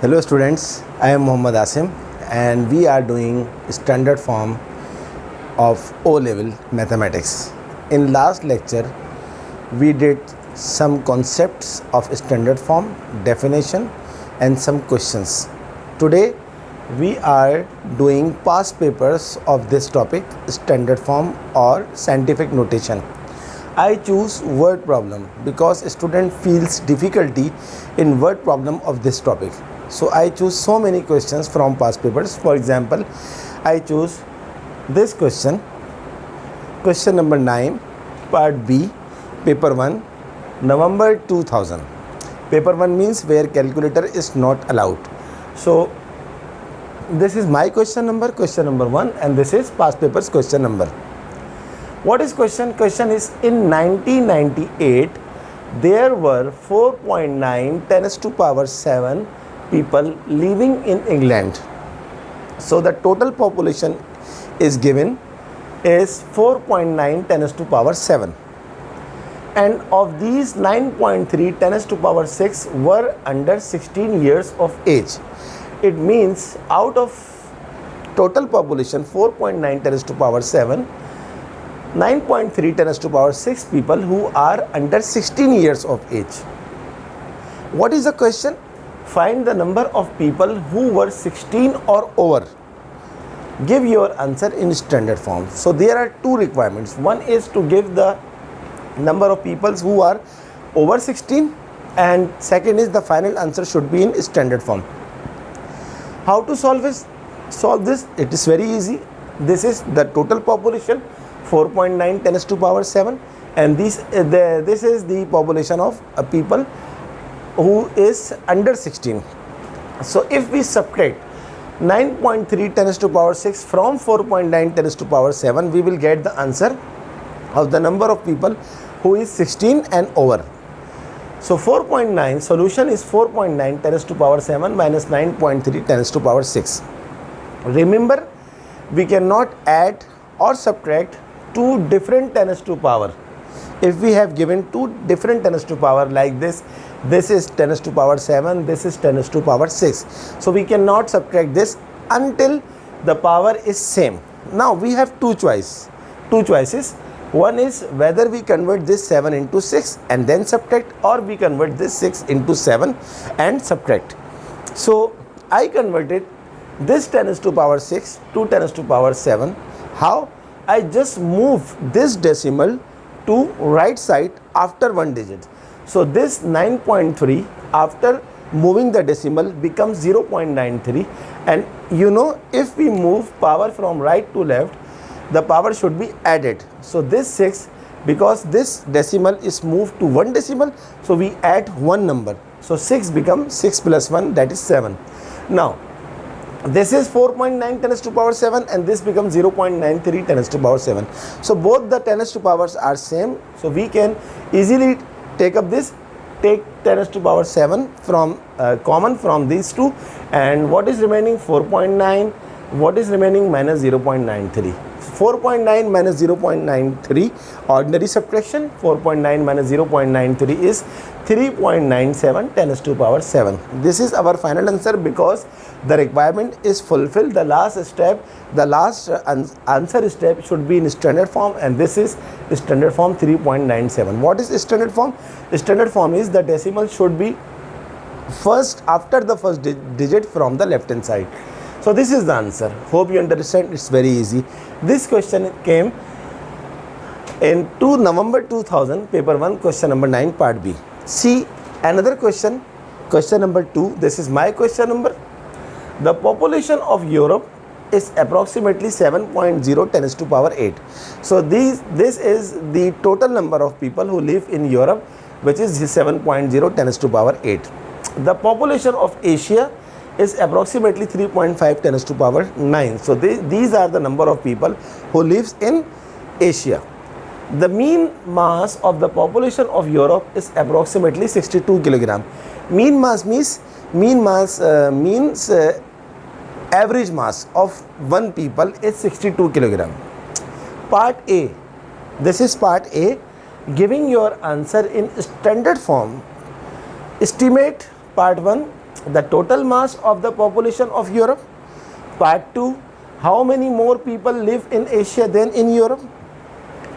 Hello students, I am Muhammad Asim and we are doing standard form of O-level mathematics. In last lecture, we did some concepts of standard form, definition and some questions. Today, we are doing past papers of this topic, standard form or scientific notation. I choose word problem because student feels difficulty in word problem of this topic. So I choose so many questions from past papers. For example, I choose this question number 9, part B, paper 1, November 2000. Paper 1 means where calculator is not allowed. So this is my question number 1, and this is past papers question number. What is question? Question is, in 1998 there were 4.9 10 to power 7 people living in England. So the total population is given is 4.9 10 to power 7, and of these 9.3 10 to power 6 were under 16 years of age. It means out of total population 4.9 10 to power 7, 9.3 10 to power 6 people who are under 16 years of age. What is the question? Find the number of people who were 16 or over. Give your answer in standard form. So there are two requirements. One is to give the number of people who are over 16, and second is the final answer should be in standard form. How to solve this? It is very easy. This is the total population 4.9 10 to power 7, and this is the population of people who is under 16. So if we subtract 9.3 10 to power 6 from 4.9 10 to power 7, we will get the answer of the number of people who is 16 and over. So 4.9 solution is 4.9 10 to power 7 minus 9.3 10 to power 6. Remember, we cannot add or subtract two different 10 to power. If we have given two different 10 to power like this is 10 to power 7, this is 10 to power 6. So we cannot subtract this until the power is same. Now we have two choices. One is whether we convert this 7 into 6 and then subtract, or we convert this 6 into 7 and subtract. So I converted this 10 to power 6 to 10 to power 7. How? I just move this decimal to right side after one digit. So this 9.3 after moving the decimal becomes 0.93, and you know, if we move power from right to left, the power should be added. So this 6, because this decimal is moved to one decimal, so we add one number. So 6 becomes 6 plus 1, that is 7. Now this is 4.9 10 to power 7, and this becomes 0.93 10 to power 7. So both the 10 to powers are same. So we can easily take up this, take 10 to power 7 from common from these two, and what is remaining? 4.9. What is remaining? Minus 0.93. 4.9 minus 0.93, ordinary subtraction. 4.9 minus 0.93 is 3.97 10 to power 7. This is our final answer because the requirement is fulfilled. The last step, the last answer step should be in standard form, and this is standard form 3.97. What is standard form? Standard form is the decimal should be first after the first digit from the left hand side. So this is the answer. Hope you understand. It's very easy. This question came in November 2000, paper 1, question number 9, part B. See another question number 2. This is my question number. The population of Europe is approximately 7.0 10 to power 8. So this is the total number of people who live in Europe, which is 7.0 10 to power 8. The population of Asia is approximately 3.5 10 to power 9. So these are the number of people who lives in Asia. The mean mass of the population of Europe is approximately 62 kilogram. Mean mass means average mass of one people is 62 kilogram. Part A. This is part A. Giving your answer in standard form. Estimate part 1 the total mass of the population of Europe. Part 2, how many more people live in Asia than in Europe?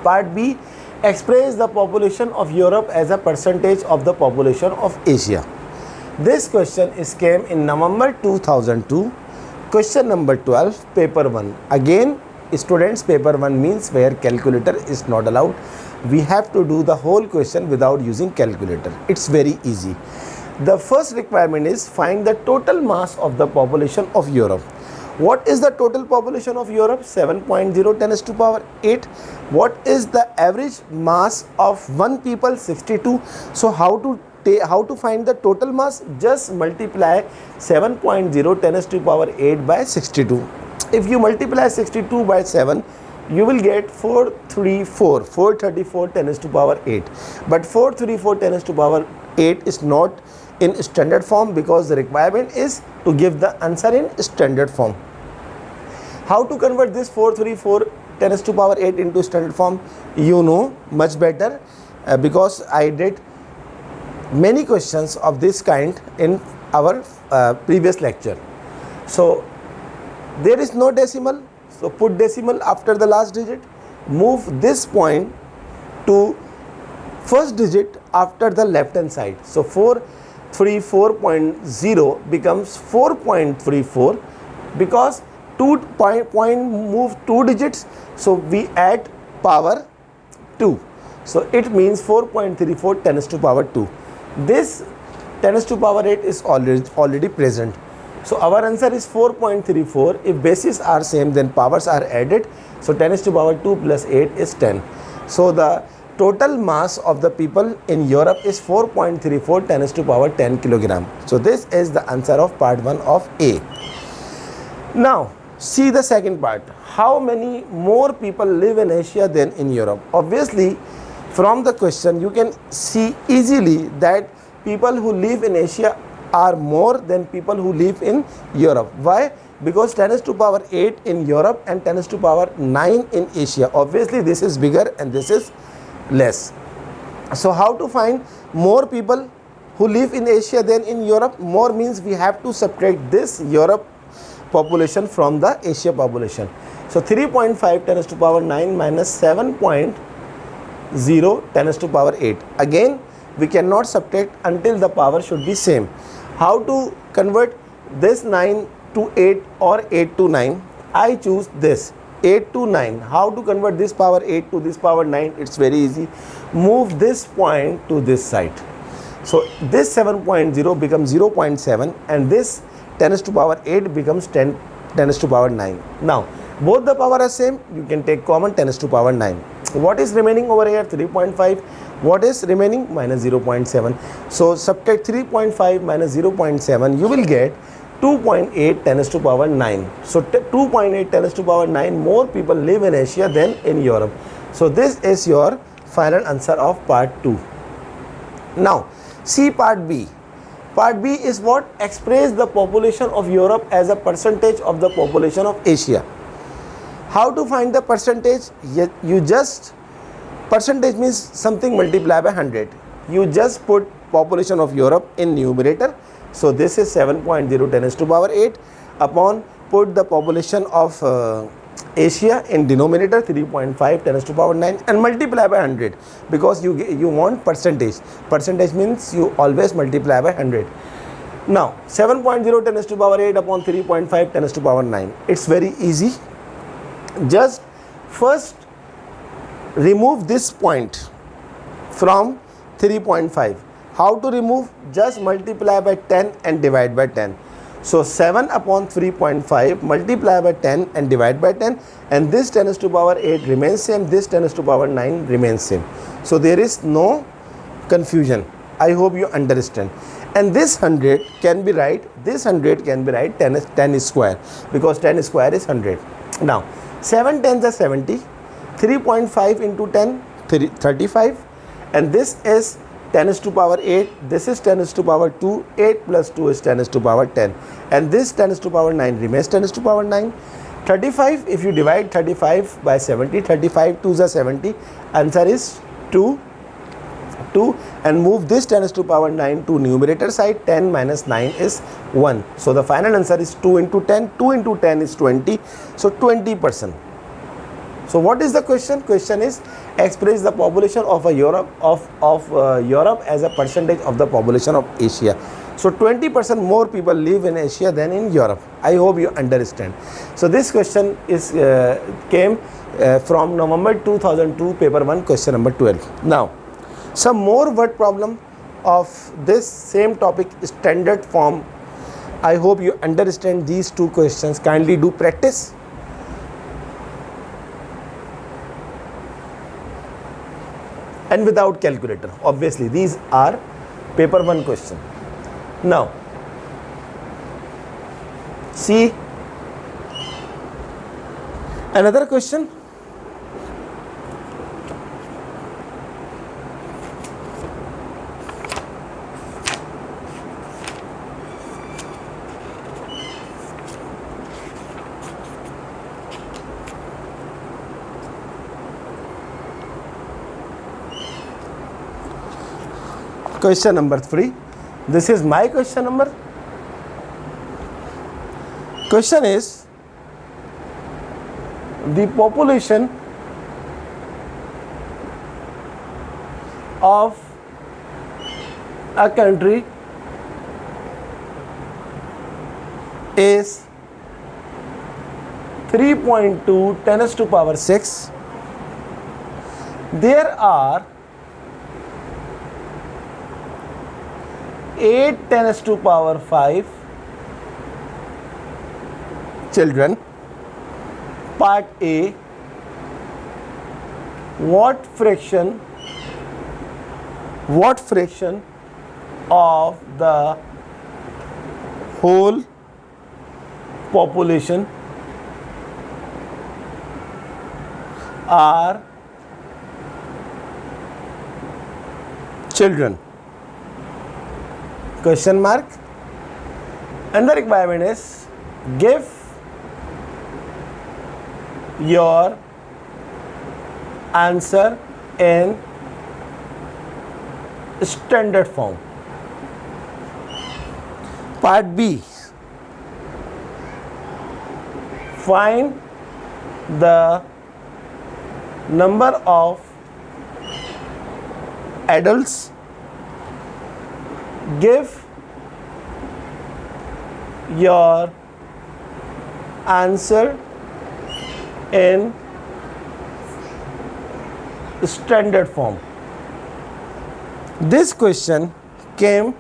Part B, express the population of Europe as a percentage of the population of Asia. This question came in November 2002. Question number 12, paper 1. Again, students, paper 1 means where calculator is not allowed. We have to do the whole question without using calculator. It's very easy. The first requirement is find the total mass of the population of Europe. What is the total population of Europe? 7.0 10 to power 8. What is the average mass of one people? 62. So how to find the total mass? Just multiply 7.0 10 to power 8 by 62. If you multiply 62 by 7, you will get 434 10 to power 8. But 434 10 to power 8 is not in standard form because the requirement is to give the answer in standard form. How to convert this 434 10 to power 8 into standard form? You know much better because I did many questions of this kind in our previous lecture. So there is no decimal, so put decimal after the last digit. Move this point to first digit after the left hand side. So 434.0 becomes 4.34 because 2 point move 2 digits, so we add power 2. So it means 4.34 10 to power 2. This 10 to power 8 is already present. So our answer is 4.34. If bases are same, then powers are added. So 10 to power 2 plus 8 is 10. So the total mass of the people in Europe is 4.34 10 to power 10 kilogram. So this is the answer of part 1 of A. Now see the second part. How many more people live in Asia than in Europe? Obviously, from the question you can see easily that people who live in Asia are more than people who live in Europe. Why? Because 10 to power 8 in Europe and 10 to power 9 in Asia. Obviously this is bigger and this is less. So how to find more people who live in Asia than in Europe? More means we have to subtract this Europe population from the Asia population. So 3.5 10 to power 9 minus 7.0 10 to power 8. Again we cannot subtract until the power should be same. How to convert this 9 to 8 or 8 to 9? I choose this 8 to 9. How to convert this power 8 to this power 9? It's very easy. Move this point to this side. So this 7.0 becomes 0.7 and this 10 to power 8 becomes 10 to power 9. Now both the power are same, you can take common 10 to power 9. What is remaining over here? 3.5. What is remaining? Minus 0.7. So subtract 3.5 minus 0.7, you will get 2.8 10 to power 9. So 2.8 10 to power 9 more people live in Asia than in Europe. So this is your final answer of part 2. Now see part B. Part B is what? Express the population of Europe as a percentage of the population of Asia. How to find the percentage? You just, percentage means something multiplied by 100. You just put population of Europe in numerator. So this is 7.0 10 to power 8 upon put the population of Asia in denominator 3.5 10 to power 9 and multiply by 100 because you want percentage. Percentage means you always multiply by 100. Now 7.0 10 to power 8 upon 3.5 10 to power 9. It's very easy. Just first remove this point from 3.5. How to remove? Just multiply by 10 and divide by 10. So 7 upon 3.5 multiply by 10 and divide by 10, and this 10 to power 8 remains same, this 10 to power 9 remains same. So there is no confusion. I hope you understand. And this 100 can be right, this 100 can be right 10 square because 10 square is 100. Now 7 tens are 70, 3.5 into 10 35, and this is 10 to power 8, this is 10 to power 2, 8 plus 2 is 10 to power 10, and this 10 to power 9 remains 10 to power 9. 35, if you divide 35 by 70, 35 2s are 70, answer is 2 2 and move this 10 to power 9 to numerator side. 10 minus 9 is 1. So the final answer is 2 into 10. 2 into 10 is 20. So 20%. So what is the question? Question is express the population of a Europe Europe as a percentage of the population of Asia. So 20% more people live in Asia than in Europe. I hope you understand. So this question is came from November 2002 paper 1 question number 12. Now some more word problem of this same topic, standard form. I hope you understand these two questions. Kindly do practice. And without calculator, obviously these are paper 1 question. Now see another question. Question number 3. This is my question number. Question is the population of a country is 3.2 10 to power 6. There are 8 10 to power 5 children. Part A, what fraction of the whole population are children? Question mark. And the requirement is give your answer in standard form. Part B, find the number of adults. Give your answer in standard form. This question came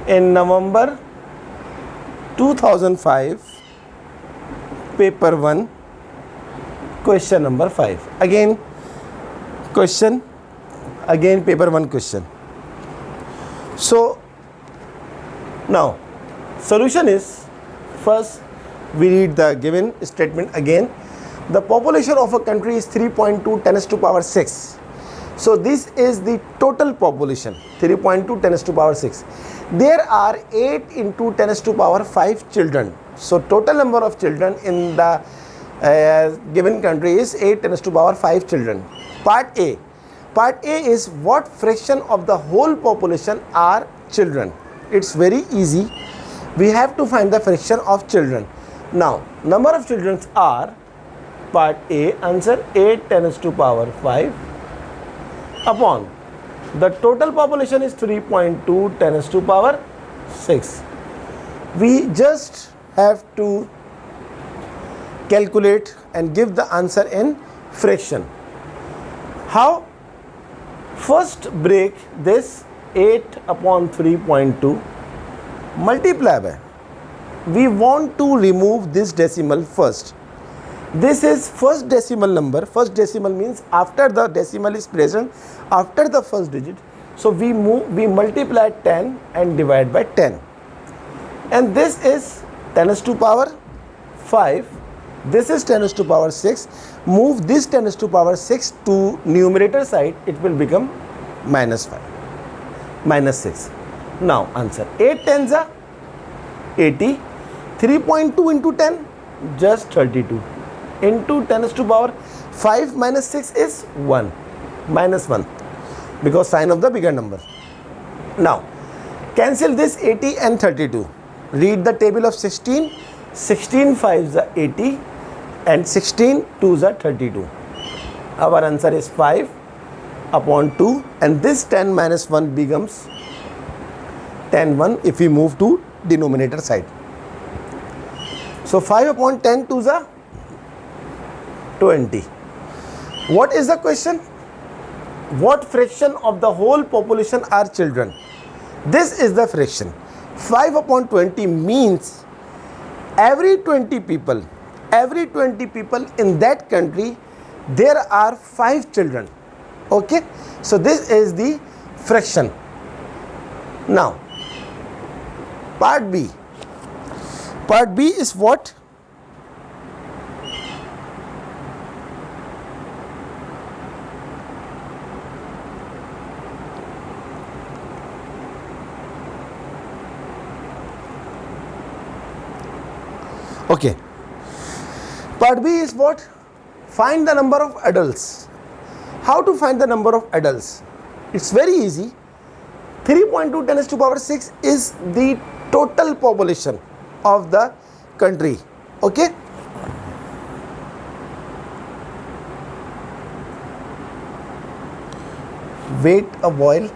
in November 2005 paper 1 question number 5. Again paper 1 question. So now solution is, first we read the given statement again. The population of a country is 3.2 10 to power 6. So this is the total population, 3.2 10 to power 6. There are 8 into 10 to power 5 children. So total number of children in the given country is 8 10 to power 5 children. Part A. Part A is what fraction of the whole population are children. It's very easy. We have to find the fraction of children. Now, number of children are, part A answer 8 10 to power 5 upon the total population is 3.2 10 to power 6. We just have to calculate and give the answer in fraction. How? First break this 8 upon 3.2 multiply by. We want to remove this decimal first. This is first decimal number. First decimal means after the decimal is present after the first digit. So we multiply 10 and divide by 10. And this is 10 to power 5. This is 10 to power 6. Move this 10 to power 6 to numerator side. It will become minus 5. Minus 6. Now answer 8 tens are 80. 3.2 into 10 just 32. Into 10 to power 5 minus 6 is 1. Minus 1. because sign of the bigger number. Now cancel this 80 and 32. Read the table of 16. 16 5s are 80 and 16 2s are 32. Our answer is 5 upon 2, and this 10 minus 1 becomes 10 1 if we move to denominator side. So 5 upon 10 2s are 20. What is the question? What fraction of the whole population are children? This is the fraction. 5 upon 20 means every 20 people in that country, there are 5 children. Okay, so this is the fraction. Now part B is what? Okay, part B is what? Find the number of adults. How to find the number of adults? It's very easy. 3.2 10 to power 6 is the total population of the country. Okay, wait a while.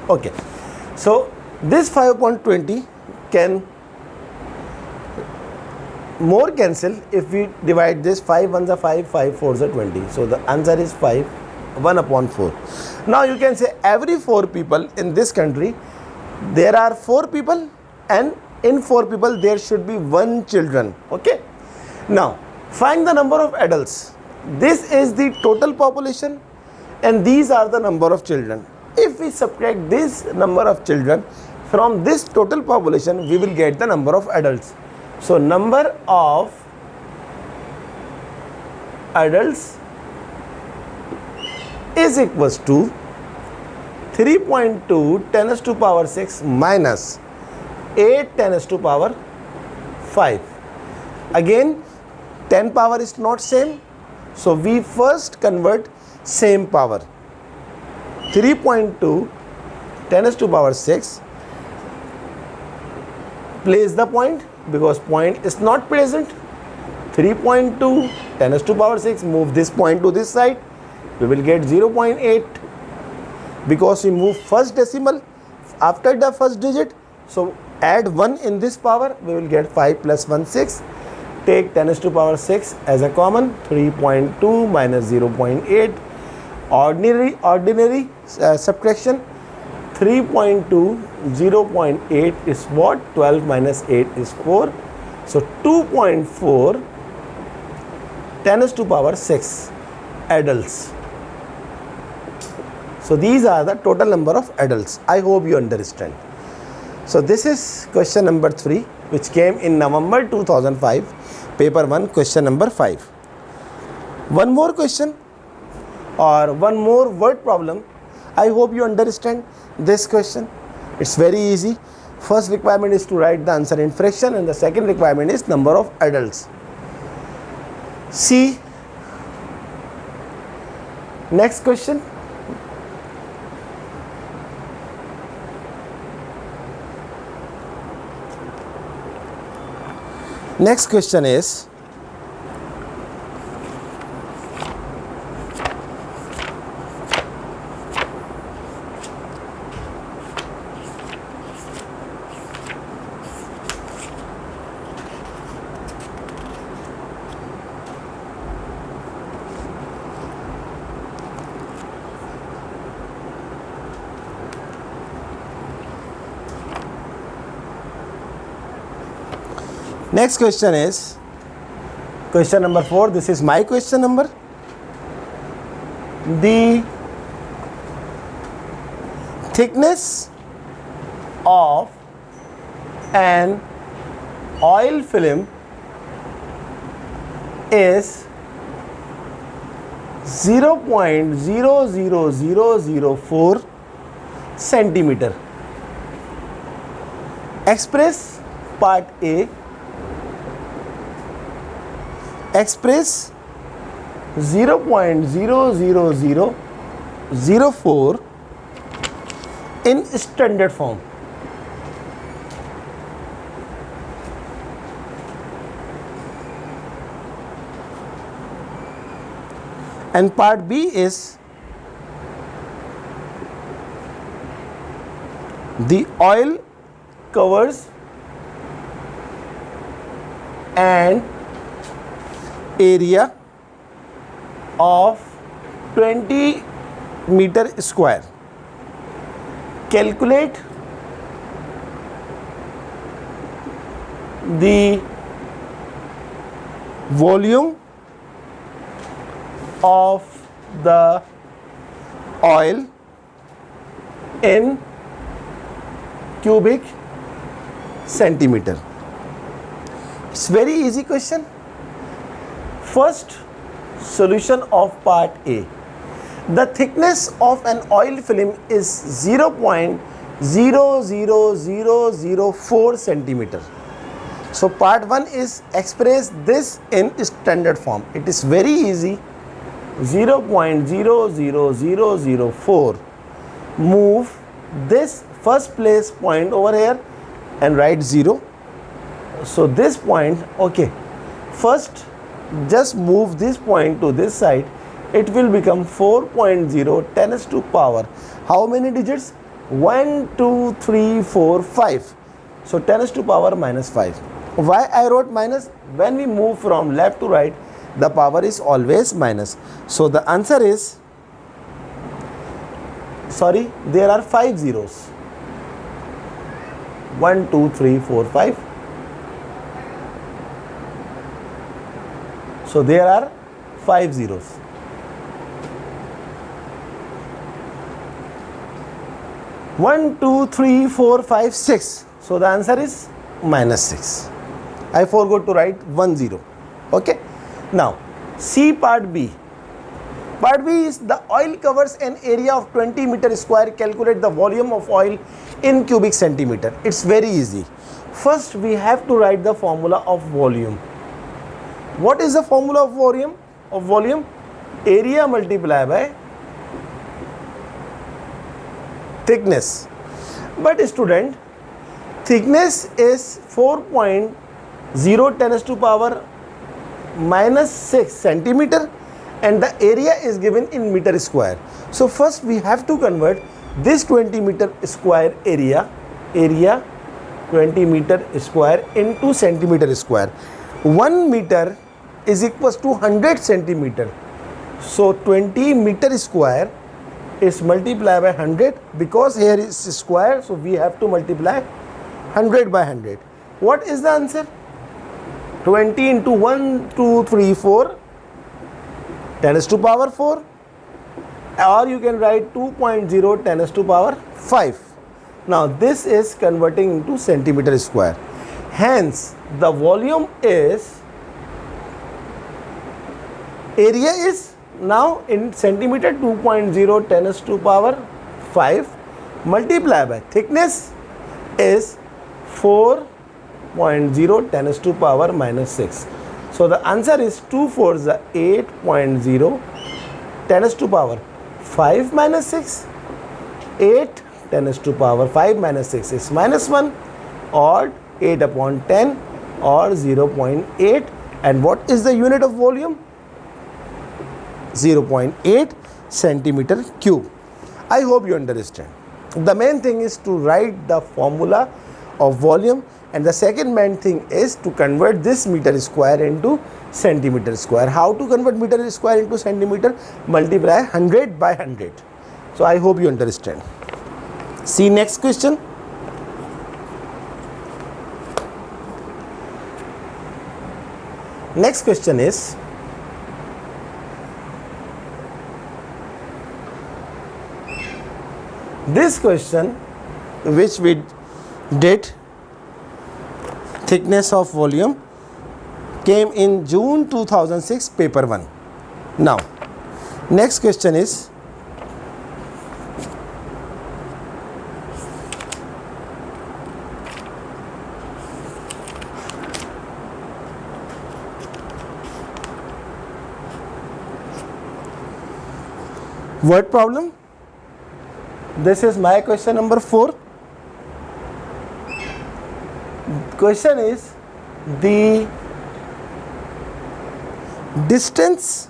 Okay, so this 5 upon 20 can more cancel if we divide this. 5 1s are 5, 5 4s are 20. So the answer is 5, 1 upon 4. Now you can say every 4 people in this country, there are 4 people, and in 4 people there should be 1 children. Okay, now find the number of adults. This is the total population and these are the number of children. If we subtract this number of children from this total population, we will get the number of adults. So number of adults is equals to 3.2 10 to power 6 minus 8 10 to power 5. Again 10 power is not same, so we first convert same power. 3.2 10 to power 6, place the point because point is not present. 3.2 10 to power 6, move this point to this side, we will get 0.8 because we move first decimal after the first digit. So add 1 in this power, we will get 5 plus 1 6. Take 10 to power 6 as a common. 3.2 minus 0.8, ordinary subtraction. 3.2 0.8 is what? 12 minus 8 is 4. So 2.4 10 to power 6 adults. So these are the total number of adults. I hope you understand. So this is question number 3, which came in November 2005, paper 1, question number 5. One more question or one more word problem. I hope you understand this question. It's very easy. First requirement is to write the answer in fraction, and the second requirement is number of adults. See next question. Next question is, next question is question number 4. This is my question number. The thickness of an oil film is 0.00004 centimeter. Express part A. express 0.00004 in standard form. And part B is the oil covers an area of 20 meter square. Calculate the volume of the oil in cubic centimeter. It's very easy question. First, solution of part A. The thickness of an oil film is 0.00004 centimeter. So part 1 is express this in standard form. It is very easy. 0.00004. Move this first place point over here and write 0. So this point, okay, first just move this point to this side. It will become 4.0 10 to power. How many digits? 1, 2, 3, 4, 5. So 10 to power minus 5. Why I wrote minus? When we move from left to right, the power is always minus. So the answer is, sorry, there are 5 zeros. 1, 2, 3, 4, 5. So there are 5 zeros. One, two, three, four, five, 6. So the answer is minus 6. I forgot to write 1 0. Okay. Now C part B. Part B is the oil covers an area of 20 meter square. Calculate the volume of oil in cubic centimeter. It's very easy. First we have to write the formula of volume. What is the formula of volume? Area multiplied by thickness. But student, thickness is 4.0 10 to power minus 6 centimeter and the area is given in meter square. So first we have to convert this 20 meter square area 20 meter square into centimeter square. 1 meter is equals to 100 centimeter. So 20 meter square is multiplied by 100 because here is square, so we have to multiply 100 by 100. What is the answer? 20 into 1, 2, 3, 4, 10 to power 4, or you can write 2.0 10 to power 5. Now this is converting into centimeter square. Hence the volume is, area is now in centimeter 2.0 10 to power 5 multiplied by thickness is 4.0 10 to power minus 6. So the answer is 2 4s are 8.0 10 to power 5 minus 6. 8 10 to power 5 minus 6 is minus 1 or 8 upon 10 or 0.8. And what is the unit of volume? 0.8 centimeter cube. I hope you understand. The main thing is to write the formula of volume, and the second main thing is to convert this meter square into centimeter square. How to convert meter square into centimeter? Multiply 100 by 100. So I hope you understand. See next question. Next question is, this question which we did, thickness of volume, came in June 2006 paper 1. Now next question is, Word problem. This is my question number 4. Question is the distance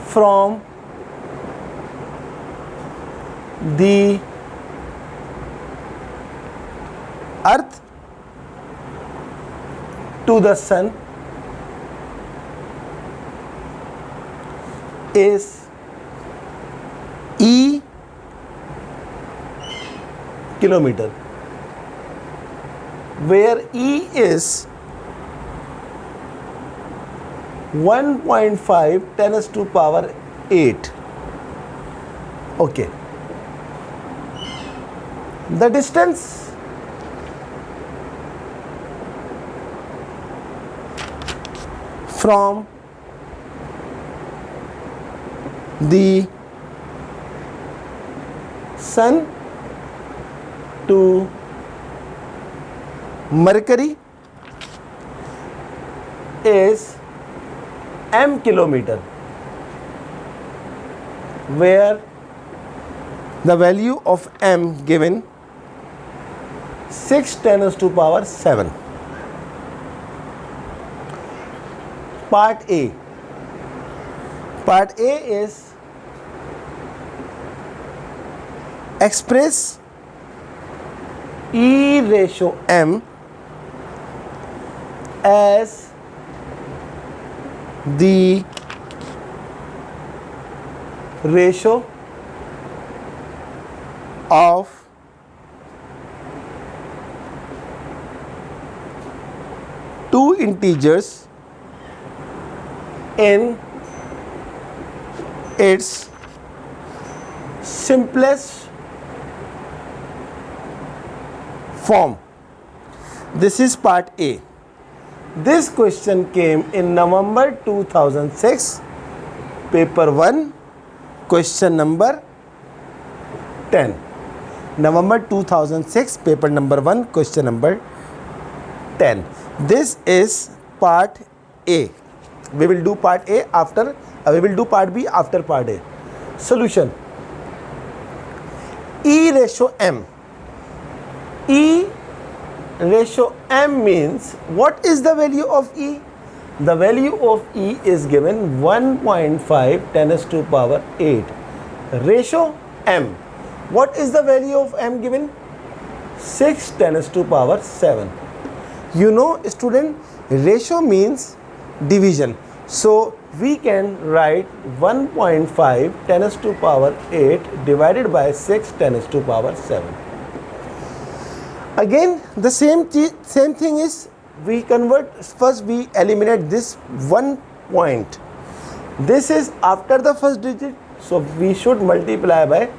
from the earth to the sun is E kilometer, where E is 1.5 10 to power 8. Okay. The distance from the sun to Mercury is m kilometer, where the value of m given 6 10 to power 7. Part A. Part A is express E ratio m as the ratio of two integers in its simplest form. This is part A. This question came in November 2006, paper 1, question number 10. November 2006, paper number 1, question number 10. This is part A. We will do part A after, we will do part B after part A. Solution. E ratio m. E ratio m means, what is the value of E? The value of E is given 1.5 10 to power 8. Ratio m. What is the value of m given? 6 10 to power 7. You know, student, ratio means division. So we can write 1.5 10 to power 8 divided by 6 10 to power 7. Again, the same thing is, we convert, first we eliminate this 1 point. This is after the first digit, so we should multiply by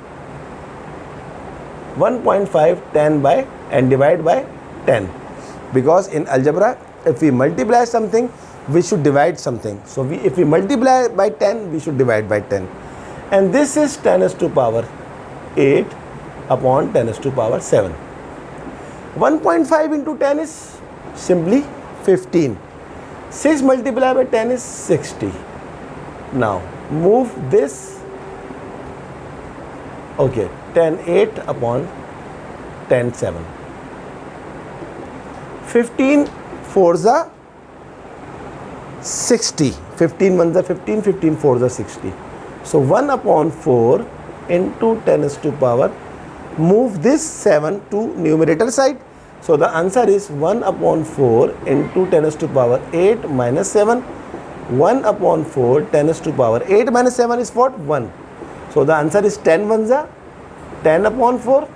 1.5 10 by and divide by 10, because in algebra if we multiply something we should divide something. So if we multiply by 10 we should divide by 10, and this is 10 to power 8 upon 10 to power 7. 1.5 into 10 is simply 15. 6 multiplied by 10 is 60. Now move this, okay, 10 8 upon 10 7. 15 4s are 60. 15 1s are 15, 15 4s are 60. So 1 upon 4 into 10 to power, move this 7 to numerator side. So the answer is 1 upon 4 into 10 to power 8 minus 7. 1 upon 4 10 to power 8 minus 7 is what? 1. So the answer is 10 1s are 10 upon 4.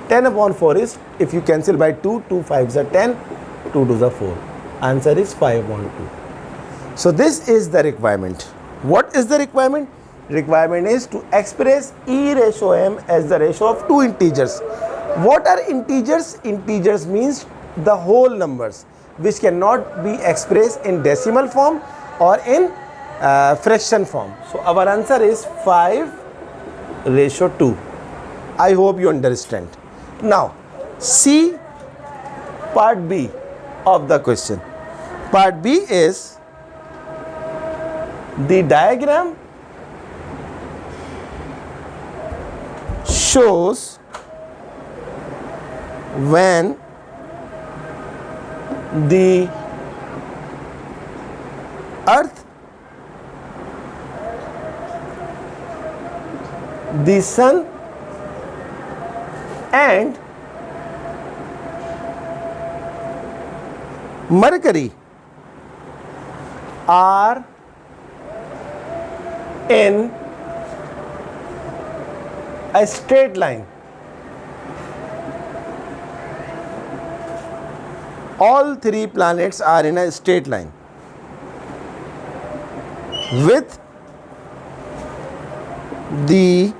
10 upon 4 is, if you cancel by 2, 2 5s are 10, 2 2s are 4. Answer is 5 upon 2. So this is the requirement. What is the requirement? Requirement is to express E ratio m as the ratio of two integers. What are integers? Integers means the whole numbers which cannot be expressed in decimal form or in fraction form. So our answer is 5:2. I hope you understand. Now see part B of the question. Part B is The diagram shows when the earth, the sun and Mercury are in a straight line. All three planets are in a straight line with the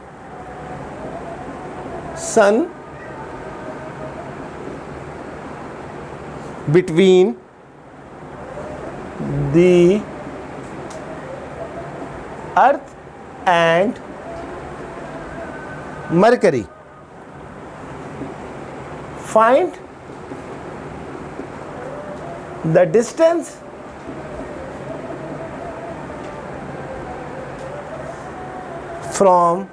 sun between the earth and Mercury. Find the distance from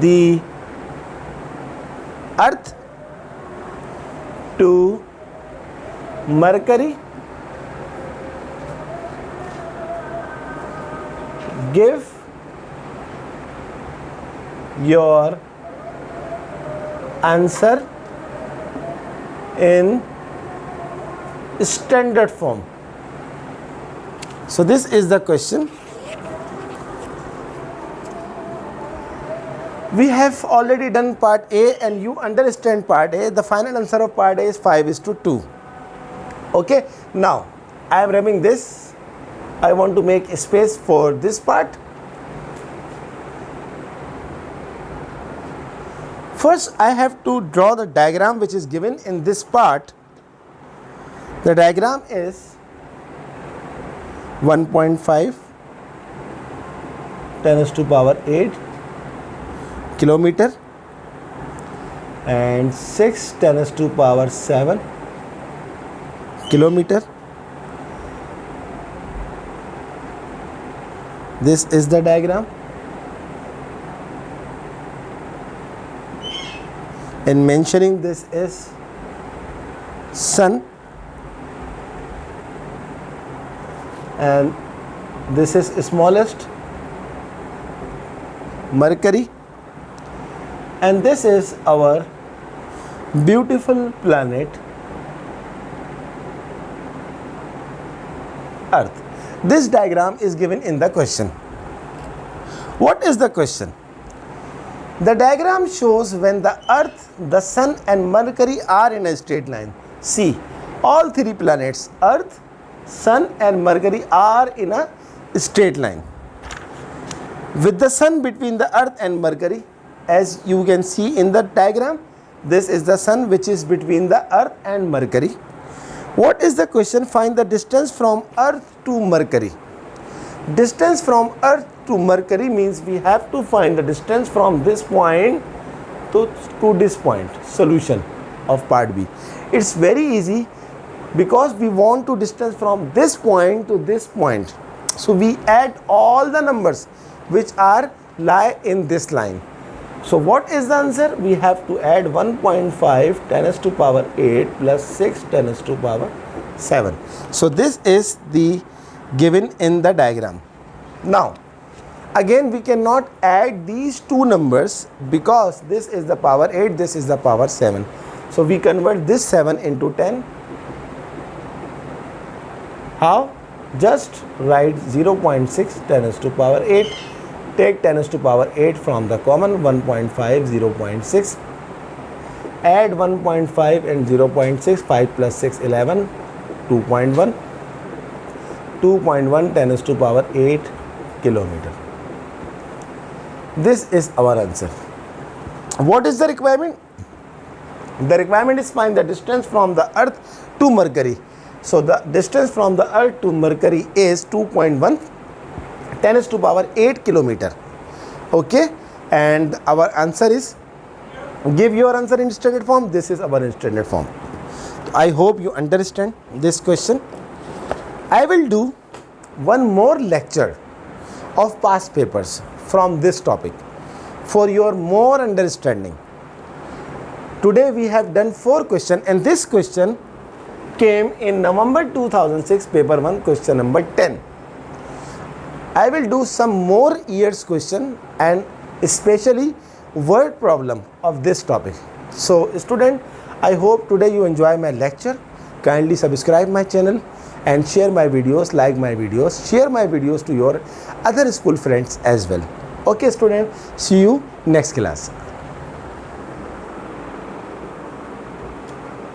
the earth to Mercury. Give your answer in standard form. So this is the question. We have already done part A and you understand part A. The final answer of part A is 5:2. Okay, now I am rubbing this. I want to make a space for this part. First, I have to draw the diagram which is given in this part. The diagram is 1.5 10⁸ kilometer and 6 10⁷ kilometer. This is the diagram. In mentioning this is sun and this is smallest Mercury and this is our beautiful planet Earth. This diagram is given in the question. What is the question? The diagram shows when the Earth, the Sun and Mercury are in a straight line. See, all three planets, Earth, Sun and Mercury are in a straight line. With the Sun between the Earth and Mercury, as you can see in the diagram, this is the Sun which is between the Earth and Mercury. What is the question? Find the distance from Earth to Mercury. Distance from Earth to Mercury means we have to find the distance from this point to this point. Solution of part B. It's very easy because we want to distance from this point to this point. So we add all the numbers which lie in this line. So what is the answer? We have to add 1.5 10⁸ plus 6 10⁷. So this is the given in the diagram. Now again we cannot add these two numbers because this is the power 8, this is the power 7. So we convert this 7 into 10. How? Just write 0.6 10⁸. Take 10⁸ from the common, 1.5 0.6. Add 1.5 and 0.6, 5 plus 6 11, 2.1. 2.1 10⁸ kilometer. This is our answer. What is the requirement? The requirement is find the distance from the Earth to Mercury. So the distance from the Earth to Mercury is 2.1 10⁸ kilometer. Okay, and our answer is, give your answer in standard form. This is our standard form. I hope you understand this question. I will do one more lecture of past papers from this topic for your more understanding. Today we have done 4 questions, and this question came in November 2006 paper 1 question number 10. I will do some more years question and especially word problem of this topic. So student, I hope today you enjoy my lecture. Kindly subscribe my channel and share my videos, like my videos, share my videos to your other school friends as well. Okay student, see you next class.